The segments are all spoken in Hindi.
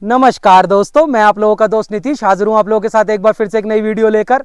नमस्कार दोस्तों, मैं आप लोगों का दोस्त नीतीश हाजिर हूं आप लोगों के साथ एक बार फिर से एक नई वीडियो लेकर।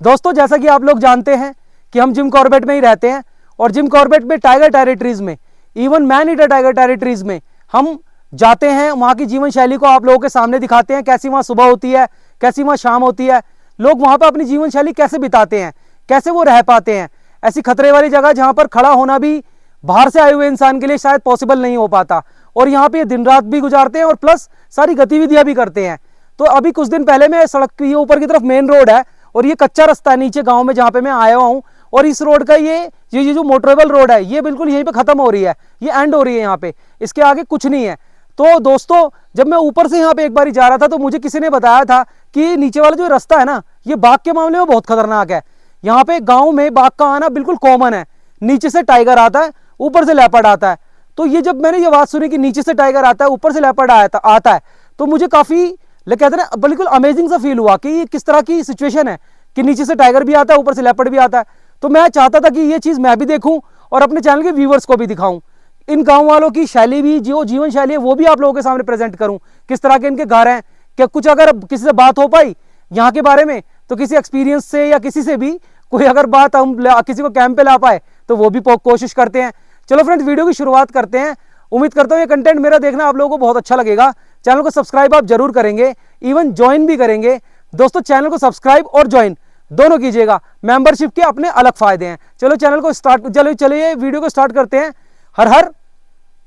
दोस्तों, जैसा कि आप लोग जानते हैं कि हम जिम कॉर्बेट में ही रहते हैं और जिम कॉर्बेट में टाइगर टेरिटरीज में, even man eater tiger territories में हम जाते हैं। वहां की जीवन शैली को आप लोगों के सामने दिखाते हैं, कैसी वहां सुबह होती है, कैसी वहां शाम होती है, लोग वहां पर अपनी जीवन शैली कैसे बिताते हैं, कैसे वो रह पाते हैं। ऐसी खतरे वाली जगह जहां पर खड़ा होना भी बाहर से आए हुए इंसान के लिए शायद पॉसिबल नहीं हो पाता, और यहाँ पे दिन रात भी गुजारते हैं और प्लस सारी गतिविधियां भी करते हैं। तो अभी कुछ दिन पहले मैं सड़क की ऊपर की तरफ मेन रोड है और ये कच्चा रास्ता है नीचे गांव में जहां पे मैं आया हुआ हूं, और इस रोड का ये जो मोटरेबल रोड है ये बिल्कुल यहीं पे खत्म हो रही है, ये एंड हो रही है यहाँ पे, इसके आगे कुछ नहीं है। तो दोस्तों, जब मैं ऊपर से यहाँ पे एक बार जा रहा था तो मुझे किसी ने बताया था कि नीचे वाला जो रास्ता है ना, ये बाघ के मामले में बहुत खतरनाक है। यहाँ पे गाँव में बाघ का आना बिल्कुल कॉमन है, नीचे से टाइगर आता है, ऊपर से लेपर्ड आता है। तो ये जब मैंने ये बात सुनी कि नीचे से टाइगर आता है, ऊपर से लेपर्ड आता है, तो मुझे काफी कहते हैं बिल्कुल अमेजिंग सा फील हुआ कि ये किस तरह की सिचुएशन है कि नीचे से टाइगर भी आता है, ऊपर से लेपर्ड भी आता है। तो मैं चाहता था कि ये चीज मैं भी देखूं और अपने चैनल के व्यूवर्स को भी दिखाऊं, इन गांव वालों की शैली भी, जो जीवन शैली है वो भी आप लोगों के सामने प्रेजेंट करूं, किस तरह के इनके घर हैं। क्या कुछ अगर किसी से बात हो पाई यहाँ के बारे में तो किसी एक्सपीरियंस से या किसी से भी कोई अगर बात हम किसी को कैंप पे ला पाए तो वो भी कोशिश करते हैं। चलो फ्रेंड्स, वीडियो की शुरुआत करते हैं। उम्मीद करता हूं ये कंटेंट मेरा देखना आप लोगों को बहुत अच्छा लगेगा। चैनल को सब्सक्राइब आप जरूर करेंगे, इवन ज्वाइन भी करेंगे। दोस्तों, चैनल को सब्सक्राइब और ज्वाइन दोनों कीजिएगा, मेंबरशिप के अपने अलग फायदे हैं। चलो चैनल को स्टार्ट चलिए वीडियो को स्टार्ट करते हैं। हर हर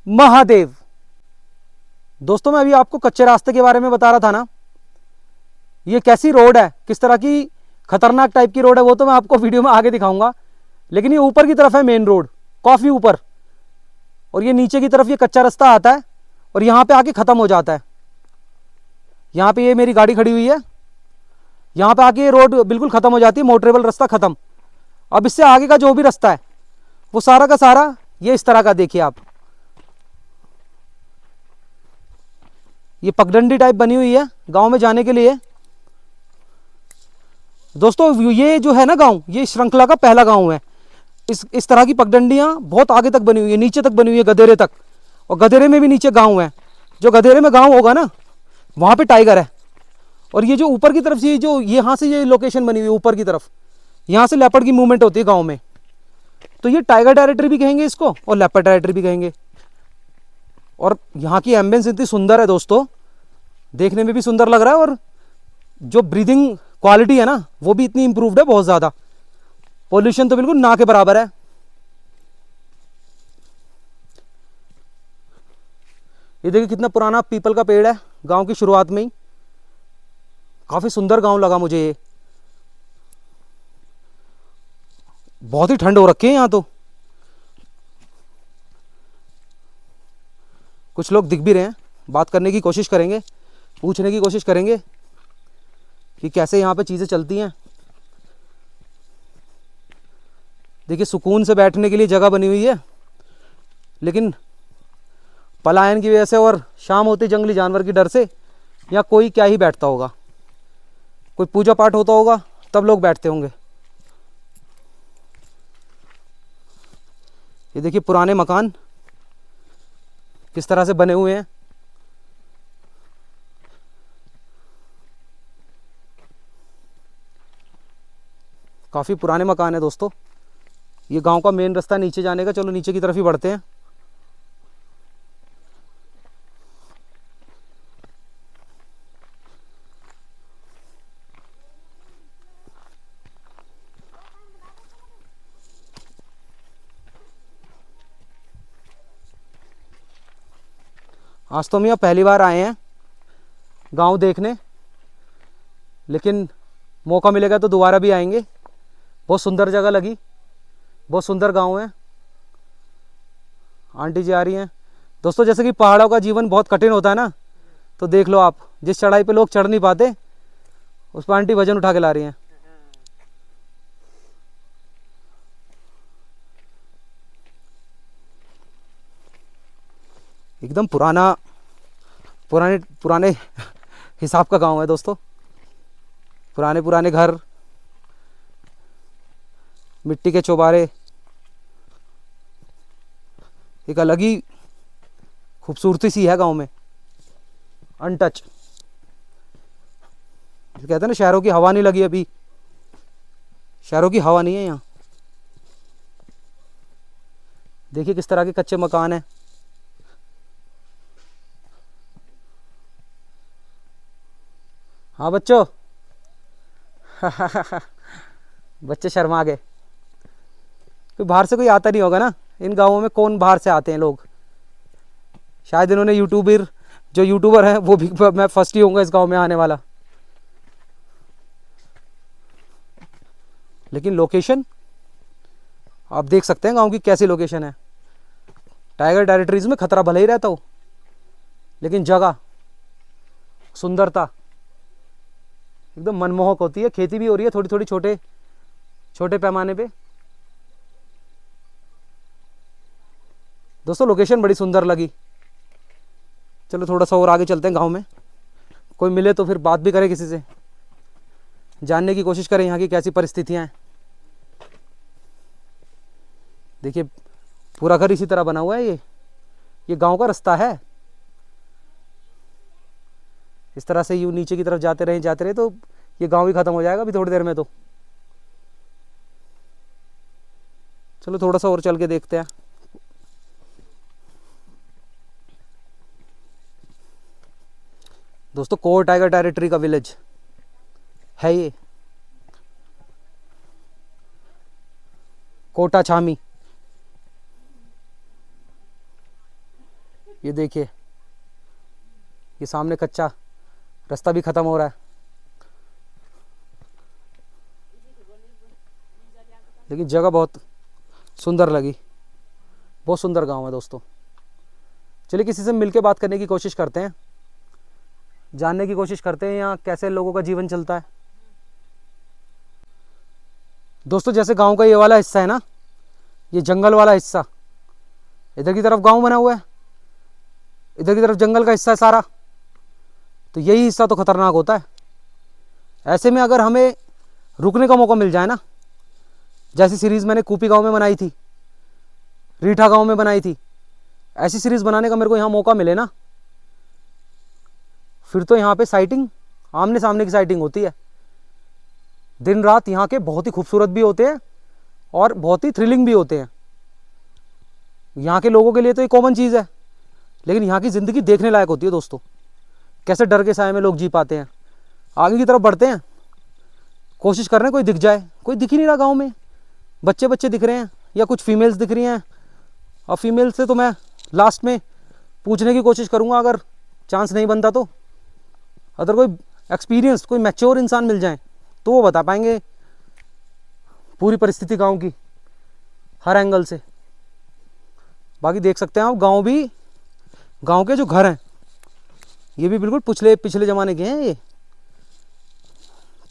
महादेव। दोस्तों, मैं अभी आपको कच्चे रास्ते के बारे में बता रहा था ना, ये कैसी रोड है, किस तरह की खतरनाक टाइप की रोड है, वो तो मैं आपको वीडियो में आगे दिखाऊंगा। लेकिन ये ऊपर की तरफ है मेन रोड, काफी ऊपर, और ये नीचे की तरफ ये कच्चा रास्ता आता है और यहाँ पे आके खत्म हो जाता है। यहाँ पे ये मेरी गाड़ी खड़ी हुई है, यहाँ पे आके ये रोड बिल्कुल खत्म हो जाती है, मोटरेबल रास्ता खत्म। अब इससे आगे का जो भी रास्ता है वो सारा का सारा ये इस तरह का देखिए आप, ये पगडंडी टाइप बनी हुई है गांव में जाने के लिए। दोस्तों, ये जो है ना गांव, ये श्रृंखला का पहला गांव है। इस तरह की पगडंडियां बहुत आगे तक बनी हुई है, नीचे तक बनी हुई है, गधेरे तक, और गधेरे में भी नीचे गांव है। जो गधेरे में गांव होगा ना, वहां पे टाइगर है। और ये जो ऊपर की तरफ से जो यहाँ से ये लोकेशन बनी हुई है ऊपर की तरफ, यहाँ से लेपर्ड की मूवमेंट होती है गाँव में। तो ये टाइगर टेरिटरी भी कहेंगे इसको और लेपर्ड टेरिटरी भी कहेंगे। और यहाँ की एम्बियंस इतनी सुंदर है दोस्तों, देखने में भी सुंदर लग रहा है, और जो ब्रीदिंग क्वालिटी है ना वो भी इतनी इंप्रूव्ड है, बहुत ज्यादा। पोल्यूशन तो बिल्कुल ना के बराबर है। ये देखिए कितना पुराना पीपल का पेड़ है गांव की शुरुआत में ही। काफी सुंदर गांव लगा मुझे ये। बहुत ही ठंड हो रखी है यहाँ तो। कुछ लोग दिख भी रहे हैं, बात करने की कोशिश करेंगे, पूछने की कोशिश करेंगे कि कैसे यहाँ पे चीजें चलती हैं। देखिए, सुकून से बैठने के लिए जगह बनी हुई है, लेकिन पलायन की वजह से और शाम होते जंगली जानवर की डर से यहाँ कोई क्या ही बैठता होगा। कोई पूजा पाठ होता होगा तब लोग बैठते होंगे। ये देखिए पुराने मकान किस तरह से बने हुए हैं। काफी पुराने मकान है दोस्तों। ये गांव का मेन रास्ता नीचे जाने का। चलो नीचे की तरफ ही बढ़ते हैं। आज तो हम यहाँ पहली बार आए हैं गांव देखने, लेकिन मौका मिलेगा तो दोबारा भी आएंगे। बहुत सुंदर जगह लगी, बहुत सुंदर गांव है। आंटी जी आ रही हैं। दोस्तों, जैसे कि पहाड़ों का जीवन बहुत कठिन होता है ना, तो देख लो आप, जिस चढ़ाई पे लोग चढ़ नहीं पाते उस पर आंटी वजन उठा के ला रही हैं। एकदम पुराने हिसाब का गांव है दोस्तों। पुराने घर, मिट्टी के चौबारे, एक अलग ही खूबसूरती सी है गांव में। अनटच। कहते हैं ना शहरों की हवा नहीं लगी अभी, शहरों की हवा नहीं है यहाँ। देखिए किस तरह के कच्चे मकान हैं। हाँ बच्चों बच्चे शर्मा गए, कोई बाहर से कोई आता नहीं होगा ना इन गांवों में। कौन बाहर से आते हैं लोग, शायद इन्होंने यूट्यूबर, जो यूट्यूबर हैं वो भी, मैं फर्स्ट ही होऊंगा इस गांव में आने वाला। लेकिन लोकेशन आप देख सकते हैं गांव की कैसी लोकेशन है। टाइगर टेरिटरीज में खतरा भले ही रहता हो, लेकिन जगह, सुंदरता एकदम मनमोहक होती है। खेती भी हो रही है थोड़ी थोड़ी, छोटे छोटे पैमाने पे। दोस्तों लोकेशन बड़ी सुंदर लगी। चलो थोड़ा सा और आगे चलते हैं गांव में, कोई मिले तो फिर बात भी करें किसी से, जानने की कोशिश करें यहाँ की कैसी परिस्थितियाँ हैं। देखिए पूरा घर इसी तरह बना हुआ है। ये गांव का रास्ता है। इस तरह से यूँ नीचे की तरफ जाते रहे तो ये गांव ही खत्म हो जाएगा अभी थोड़ी देर में। तो चलो थोड़ा सा और चल के देखते हैं। दोस्तों कोर टाइगर टेरिटरी का विलेज है ये, कोटा छामी। ये देखिए ये सामने कच्चा रास्ता भी खत्म हो रहा है, लेकिन जगह बहुत सुंदर लगी। बहुत सुंदर गांव है दोस्तों। चलिए किसी से मिलके बात करने की कोशिश करते हैं, जानने की कोशिश करते हैं यहाँ कैसे लोगों का जीवन चलता है। दोस्तों जैसे गांव का ये वाला हिस्सा है ना, ये जंगल वाला हिस्सा, इधर की तरफ गांव बना हुआ है, इधर की तरफ जंगल का हिस्सा है सारा। तो यही हिस्सा तो खतरनाक होता है। ऐसे में अगर हमें रुकने का मौका मिल जाए ना, जैसी सीरीज़ मैंने कूपी गांव में बनाई थी, रीठा गांव में बनाई थी, ऐसी सीरीज़ बनाने का मेरे को यहाँ मौका मिले ना, फिर तो यहाँ पे साइटिंग, आमने सामने की साइटिंग होती है। दिन रात यहाँ के बहुत ही खूबसूरत भी होते हैं और बहुत ही थ्रिलिंग भी होते हैं। यहाँ के लोगों के लिए तो ये कॉमन चीज़ है, लेकिन यहाँ की ज़िंदगी देखने लायक होती है दोस्तों। कैसे डर के साए में लोग जी पाते हैं। आगे की तरफ बढ़ते हैं, कोशिश कर रहे हैं कोई दिख जाए, कोई दिख ही नहीं रहा गांव में। बच्चे बच्चे दिख रहे हैं या कुछ फीमेल्स दिख रही हैं। और फीमेल से तो मैं लास्ट में पूछने की कोशिश करूँगा, अगर चांस नहीं बनता तो। अगर कोई एक्सपीरियंस, कोई मैच्योर इंसान मिल जाए तो वो बता पाएंगे पूरी परिस्थिति गांव की हर एंगल से। बाकी देख सकते हैं आप गांव के जो घर हैं ये भी बिल्कुल पिछले ज़माने के हैं। ये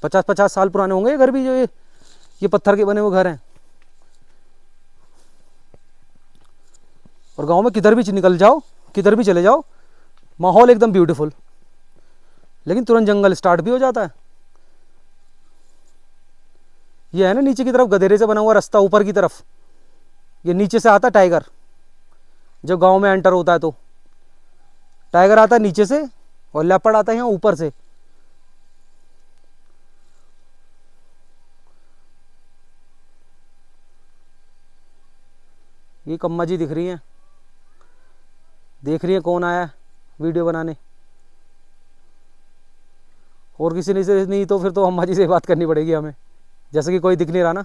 50-50 साल पुराने होंगे ये घर भी, जो ये पत्थर के बने हुए घर हैं। और गांव में किधर भी निकल जाओ, किधर भी चले जाओ, माहौल एकदम ब्यूटीफुल, लेकिन तुरंत जंगल स्टार्ट भी हो जाता है। ये है ना नीचे की तरफ गधेरे से बना हुआ रास्ता ऊपर की तरफ, ये नीचे से आता टाइगर। जब गांव में एंटर होता है तो टाइगर आता है नीचे से और लेपर्ड आता है यहाँ ऊपर से। ये कम्मा जी दिख रही हैं, देख रही हैं कौन आया है वीडियो बनाने। और किसी ने से नहीं तो फिर तो अम्मा जी से बात करनी पड़ेगी हमें। जैसे कि कोई दिख नहीं रहा ना,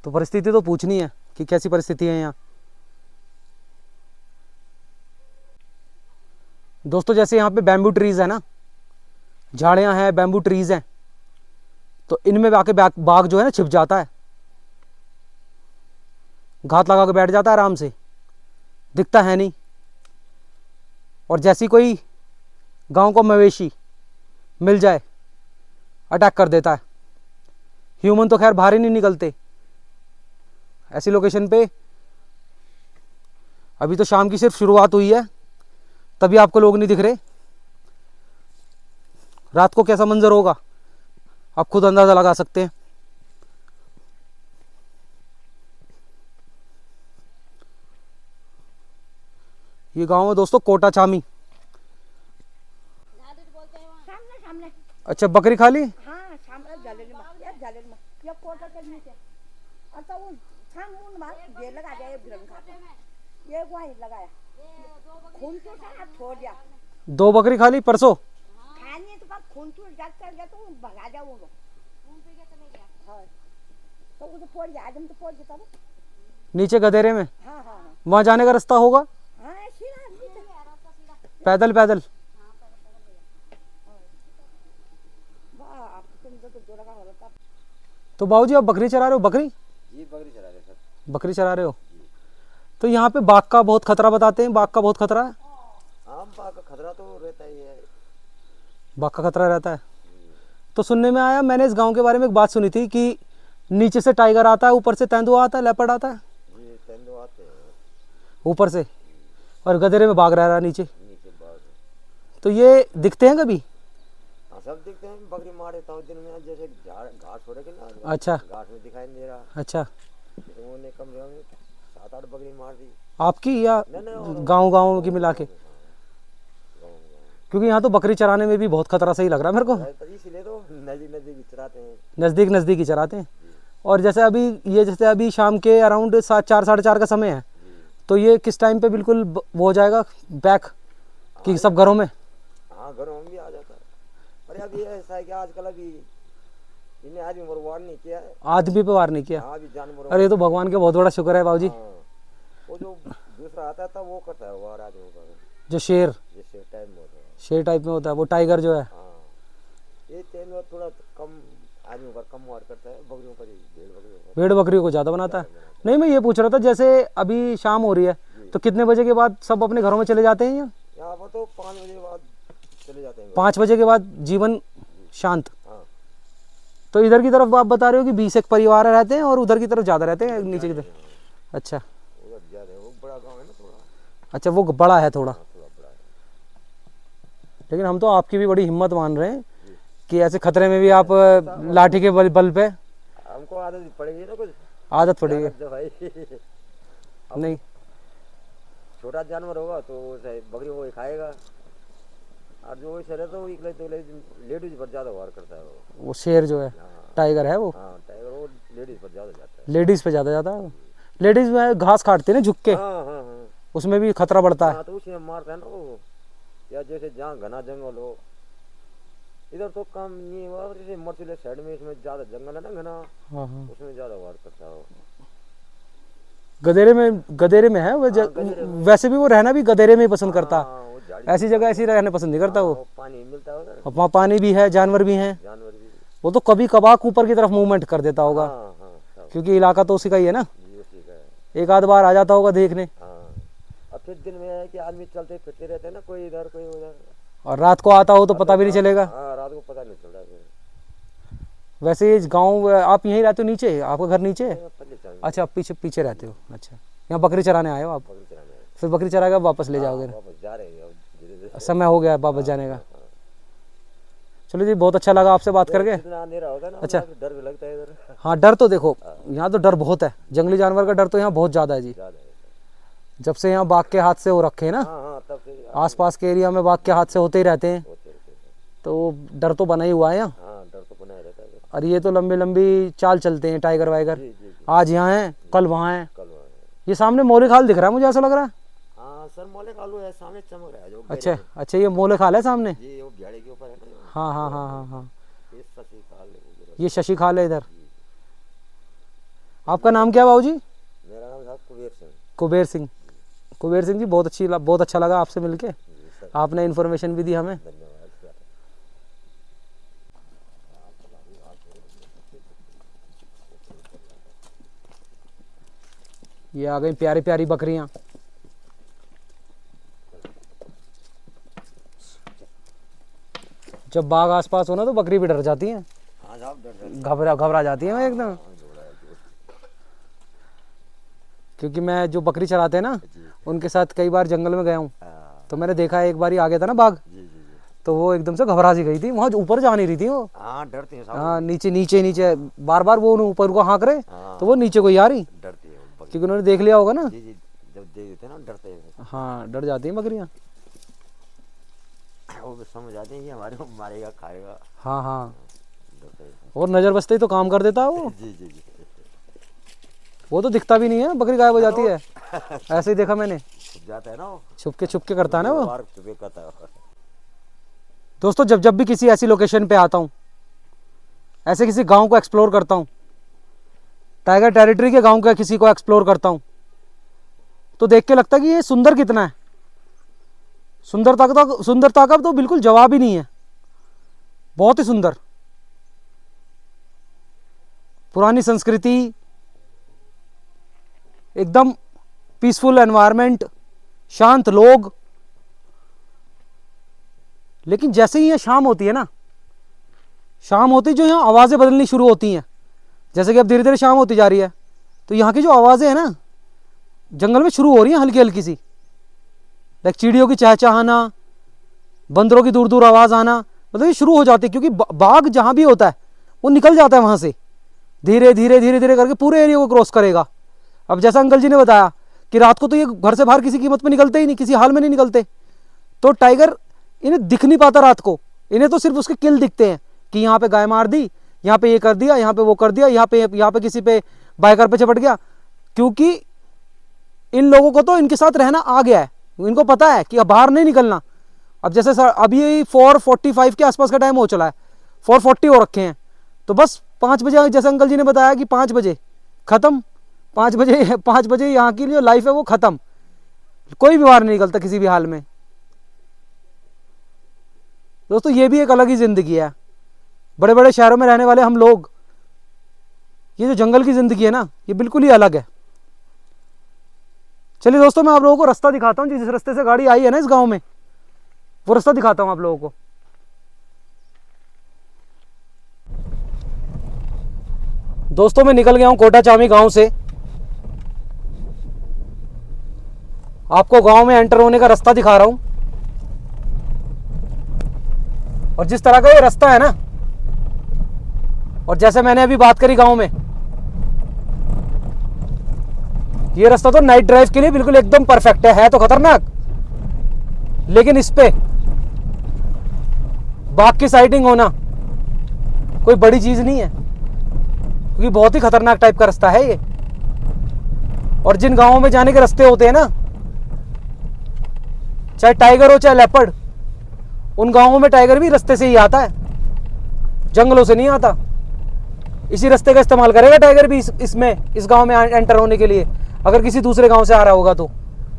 तो परिस्थिति तो पूछनी है कि कैसी परिस्थिति है यहाँ। दोस्तों जैसे यहाँ पे बैम्बू ट्रीज है ना, झाड़ियाँ हैं, बैम्बू ट्रीज हैं, तो इनमें आके बाघ जो है ना छिप जाता है, घात लगा के बैठ जाता है आराम से, दिखता है नहीं। और जैसी कोई गांव को मवेशी मिल जाए अटैक कर देता है। ह्यूमन तो खैर बाहर ही नहीं निकलते ऐसी लोकेशन पे। अभी तो शाम की सिर्फ शुरुआत हुई है, तभी आपको लोग नहीं दिख रहे। रात को कैसा मंजर होगा आप खुद अंदाजा लगा सकते हैं। ये गांव है दोस्तों कोटा छामी। सामने। अच्छा बकरी खा ली? हाँ सामने जलेल में ये कोटा के नीचे। अच्छा वो छान मुन मार ये लगा दिया, ये ग्रम खाते ये वही लगाया, खून तो सारा छोड़ दिया। 2 बकरी खा ली परसों? खानी तो पर खून तो जग कर गया तो भगा जाओ वो लोग, खून पी के चले गया। हाँ तो वो तो पड़ गया, आदम तो पड़ गया तब नीचे गधेरे में? हाँ हाँ हाँ वहाँ जाने का रास्ता होगा? हाँ सीधा नीचे रास्ता सीधा पैदल पैदल? वाह आप तुम तो जोड़ा का हो रहा था। तो बाबूजी आप बकरी चरा रहे हो? बकरी? जी बकरी चला रहे सर। बकरी चरा रहे हो? तो यहाँ पे बाघ का बहुत खतरा बताते हैं, बाघ का बहुत खतरा है? आम बाघ का खतरा तो रहता ही है। बाघ का खतरा रहता है? तो सुनने में आया, मैंने इस गांव के बारे में एक बात सुनी थी कि नीचे से टाइगर आता है, ऊपर से तेंदुआ आता है, लेपर्ड आता है? जी तेंदुआ आते हैं ऊपर से, और गधेरे में बाघ रह रहा है नीचे। नीचे बाघ। तो ये दिखते हैं कभी? हाँ सब दिखते हैं, बकरी मार देता हूँ दिन में, जैसे घास हो रखे ना। अच्छा। घास में दिखाई नहीं दे रहा। अच्छा। तो उन्होंने कम से कम 7-8 बकरी मार दी। आपकी या नहीं, गांव गांव की मिला के? क्योंकि यहाँ तो बकरी चराने में भी बहुत खतरा सही लग रहा है मेरे को। इसलिए तो नजदीक नजदीक चराते हैं। नज़दीक नज़दीक ही चराते हैं। और जैसे अभी शाम के अराउंड 4 साढ़े 4 का समय है, तो ये किस टाइम पे बिल्कुल वो हो जाएगा बैक कि सब घरों में? हाँ घरों में भी आ जाता है। अरे अभी ऐसा है कि आजकल अभी इन्हें आदमी पर वार नहीं किया है। आदमी पे वार नहीं किया? हाँ अभी जानवर। अरे ये तो भगवान के बहुत बड़ा शुक्र है बाबूजी। हाँ, वो जो दूसरा आता था वो करता है वार आदमी पर, जो शेर जैसे टाइम होता है। शेर टाइप में होता है, वो टाइगर जो है। हाँ ये तेंदुआ थोड़ा कम आदमियों पर कम वार करता है, बकरियों पर ही, भेड़ बकरियों को ज़्यादा बनाता है। नहीं मैं ये पूछ रहा था, जैसे अभी शाम हो रही है तो कितने बजे के बाद सब अपने घरों में चले जाते हैं? यहाँ पर तो 5 बजे बाद चले जाते हैं। 5 बजे के बाद जीवन शांत? हाँ तो इधर की तरफ आप बता रहे हो कि 20 एक परिवार रहते हैं और उधर की तरफ ज़्यादा रहते हैं नीचे की तरफ? अच्छा। उधर ज़्यादा है, वो बड़ा गाँव है ना थोड़ा। अच्छा वो बड़ा है थोड़ा। थोड़ा बड़ा है। लेकिन हम तो आपकी भी बड़ी हिम्मत मान रहे हैं कि ऐसे खतरे में भी आप लाठी के बल पे। हमको आदत पड़ेगी ना कुछ। आदत पड़ी है? भाई नहीं छोटा जानवर होगा तो बकरी वो ही खाएगा, और जो वैसे रहता है वो तो लेडीज पर ज़्यादा वार करता है वो शेर जो है, टाइगर है वो? हाँ टाइगर वो लेडीज पर ज़्यादा जाता है। लेडीज़ पे ज़्यादा जाता है? लेडीज़ में घास काटते हैं ना झुक के, हाँ हाँ हाँ उसमें भी खतरा बढ़ता है? हाँ तो उसी में मारता है ना वो। या जैसे जहाँ घना जंगल हो, इधर तो काम नहीं हुआ, जैसे मर्चिले साइड में इसमें ज़्यादा जंगल है ना घना, हाँ हाँ। उसमें ज़्यादा वार करता है वो। गधेरे में है वो वैसे भी वो रहना भी गधेरे में ही पसंद करता है। हाँ, वो झाड़ी ऐसी जगह ऐसी रहने पसंद नहीं करता वो। पानी मिलता है उधर, और वहाँ पानी भी है, जानवर भी हैं, जानवर भी। वो तो कभी कभार ऊपर की तरफ मूवमेंट कर देता होगा। हाँ हाँ सब क्योंकि इलाका तो उसी का ही है ना, जी उसी का है। एक आध बार आ जाता होगा देखने। हाँ अब फिर दिन में है कि आदमी चलते फिरते रहते हैं ना, कोई इधर कोई उधर। और रात को आता हो तो पता भी नहीं चलेगा। हाँ रात को पता नहीं चलता फिर। वैसे इस गाँव आप यहीं रहते हो? नीचे आपका घर नीचे है? पल्ले चल अच्छा आप पीछे पीछे रहते हो। अच्छा यहाँ बकरी चराने आए हो आप? बकरी चलाने हैं। फिर बकरी चरा के वापस ले जाओगे? वापस जा रहे हैं अब धीरे-धीरे। समय हो गया वापस जाने का। चलो जी बहुत अच्छा लगा आपसे बात करके। इतना अंधेरा होता है ना, अच्छा। डर भी लगता है इधर। हाँ डर तो देखो यहाँ तो डर बहुत है, जंगली जानवर का डर तो यहाँ बहुत ज़्यादा है जी। ज़्यादा है। जब से यहाँ बाघ के हादसे हो रखे हैं ना, हाँ हाँ तब से आसपास के एरिया में बाघ के हादसे होते ही रहते हैं, होते रहते हैं। तो डर तो बना ही हुआ है यहाँ। हाँ डर तो बना ही रहता है इधर। और ये तो लंबी लंबी चाल चलते हैं टाइगर वाइगर, जी जी जी आज यहाँ हैं कल वहाँ हैं। कल वहाँ है। ये सामने मोले खाल दिख रहा है मुझे, ऐसा लग रहा है। हाँ सर मोले कालू है सामने चमक रहा है जो। अच्छा अच्छा ये मोले खाल है सामने? जी वो बिहाड़ी के ऊपर है ना। हाँ हाँ हाँ हाँ हाँ ये शशि काल है वो। ये शशि खाल है इधर। आपका नाम क्या है बाबूजी? मेरा नाम साहब कुबेर सिंह। कुबेर सिंह। कुबेर सिंह जी बहुत अच्छा लगा आपसे मिलके, जी सर आपने इन्फॉर्मेशन भी दी हमें। धन्यवाद सर। ये आ गई प्यारी प्यारी बकरियां। जब बाघ आसपास हो ना तो बकरी भी डर जाती है, हाँ साहब डर घबरा जाती है एकदम। क्योंकि मैं जो बकरी चराते हैं ना उनके साथ कई बार जंगल में गया हूँ, तो मैंने देखा एक बार ही आ गया था ना बाघ, जी जी जी तो वो एकदम से घबरा सी गई थी, वहाँ ऊपर जा नहीं रही थी वो। हाँ डरती है साहब। हाँ नीचे नीचे नीचे बार बार वो ऊपर को हाँक रहे, तो वो नीचे को ही आ रही, डरती है वो बकरी। क्योंकि उन्होंने देख लिया होगा ना। जी जी जब देख देते हैं ना डरते हैं। हाँ डर जाती हैं बकरियाँ। वो भी समझ आते हैं कि हमारे को मारेगा खाएगा। हाँ हाँ, डरते हैं। और नज़र बसते ही तो काम कर देता है वो। जी जी जी। वो तो दिखता भी नहीं है, बकरी गायब हो जाती है, ऐसे ही देखा मैंने, छुप जाता है ना वो। छुप के करता है ना वो। बाहर छुपे करता है। दोस्तों जब भी किसी ऐसी लोकेशन पे आता हूँ, ऐसे किसी गांव को एक्सप्लोर करता हूँ, टाइगर टेरिटरी के गांव का किसी को एक्सप्लोर करता हूँ, तो देख के लगता है कि ये सुंदर कितना है। सुंदरता का तो बिल्कुल जवाब ही नहीं है, बहुत ही सुंदर। पुरानी संस्कृति, एकदम पीसफुल एनवायरनमेंट, शांत लोग। लेकिन जैसे ही ये शाम होती है ना, शाम होती जो यहाँ आवाज़ें बदलनी शुरू होती हैं, जैसे कि अब धीरे धीरे शाम होती जा रही है, तो यहाँ की जो आवाज़ें हैं ना जंगल में शुरू हो रही हैं हल्की हल्की सी, लाइक चिड़ियों की चहचहाना, बंदरों की दूर दूर आवाज़ आना, मतलब ये शुरू हो जाती है। क्योंकि बाघ जहाँ भी होता है वो निकल जाता है वहाँ से, धीरे धीरे करके पूरे एरिया को क्रॉस करेगा। अब जैसा अंकल जी ने बताया कि रात को तो ये घर से बाहर किसी कीमत में निकलते ही नहीं, किसी हाल में नहीं निकलते, तो टाइगर इन्हें दिख नहीं पाता रात को, इन्हें तो सिर्फ उसके किल दिखते हैं कि यहाँ पे गाय मार दी, यहाँ पे ये कर दिया, यहाँ पे वो कर दिया, यहाँ पे किसी पे बाइकर पे चपट गया। क्योंकि इन लोगों को तो इनके साथ रहना आ गया है, इनको पता है कि अब बाहर नहीं निकलना। अब जैसे सर अभी 4:45 के आसपास का टाइम हो चला है, 4:40 हो रखे हैं, तो बस 5 बजे, जैसे अंकल जी ने बताया कि 5 बजे ख़त्म, 5 बजे यहाँ की जो लाइफ है वो ख़त्म, कोई भी बाहर नहीं निकलता किसी भी हाल में। दोस्तों ये भी एक अलग ही ज़िंदगी है। बड़े बड़े शहरों में रहने वाले हम लोग, ये जो जंगल की ज़िंदगी है ना, ये बिल्कुल ही अलग है। चलिए दोस्तों, मैं आप लोगों को रास्ता दिखाता हूँ, जिस रास्ते से गाड़ी आई है ना इस गांव में, वो रास्ता दिखाता हूँ आप लोगों को। दोस्तों मैं निकल गया हूँ कोटाचामी गांव से। आपको गांव में एंटर होने का रास्ता दिखा रहा हूं, और जिस तरह का ये रास्ता है ना, और जैसे मैंने अभी बात करी गांव में, ये रास्ता तो नाइट ड्राइव के लिए बिल्कुल एकदम परफेक्ट है तो खतरनाक, लेकिन इस पे बाघ की साइटिंग होना कोई बड़ी चीज नहीं है, क्योंकि बहुत ही खतरनाक टाइप का रास्ता है ये। और जिन गांवों में जाने के रास्ते होते हैं ना, चाहे टाइगर हो चाहे लेपर्ड, उन गांवों में टाइगर भी रास्ते से ही आता है, जंगलों से नहीं आता। इसी रास्ते का इस्तेमाल करेगा टाइगर भी इस गांव में एंटर होने के लिए। अगर किसी दूसरे गांव से आ रहा होगा तो,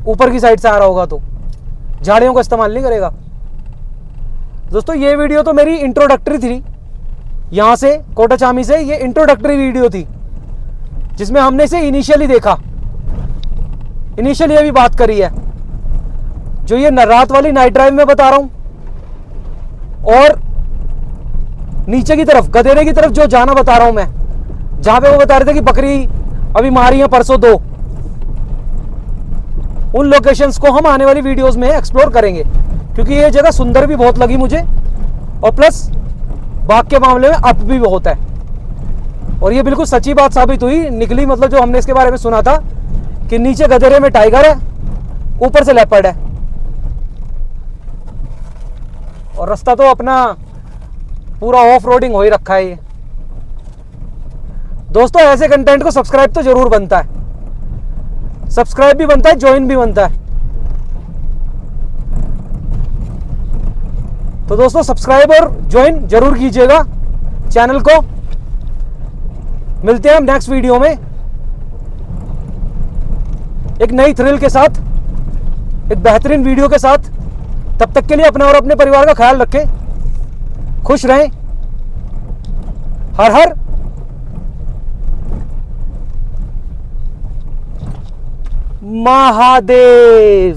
ऊपर की साइड से आ रहा होगा तो झाड़ियों का इस्तेमाल नहीं करेगा। दोस्तों ये वीडियो तो मेरी इंट्रोडक्टरी थी, यहाँ से कोटाचामी से ये इंट्रोडक्टरी वीडियो थी, जिसमें हमने इसे इनिशियली देखा, इनिशियली अभी बात करी है। जो ये रात वाली नाइट ड्राइव में बता रहा हूं, और नीचे की तरफ गधेरे की तरफ जो जाना बता रहा हूं मैं, जहां पे वो बता रहे थे कि बकरी अभी मारी है परसों 2, उन लोकेशंस को हम आने वाली वीडियोस में एक्सप्लोर करेंगे, क्योंकि ये जगह सुंदर भी बहुत लगी मुझे, और प्लस बाघ के मामले में अप भी बहुत है। और ये बिल्कुल सच्ची बात साबित हुई, निकली, मतलब जो हमने इसके बारे में सुना था कि नीचे गधेरे में टाइगर है, ऊपर से लेपर्ड है, और रास्ता तो अपना पूरा ऑफ रोडिंग हो ही रखा है ये। दोस्तों ऐसे कंटेंट को सब्सक्राइब तो जरूर बनता है, सब्सक्राइब भी बनता है, ज्वाइन भी बनता है। तो दोस्तों सब्सक्राइब और ज्वाइन जरूर कीजिएगा चैनल को। मिलते हैं हम नेक्स्ट वीडियो में एक नई थ्रिल के साथ, एक बेहतरीन वीडियो के साथ। तब तक के लिए अपना और अपने परिवार का ख्याल रखें, खुश रहें। हर हर महादेव।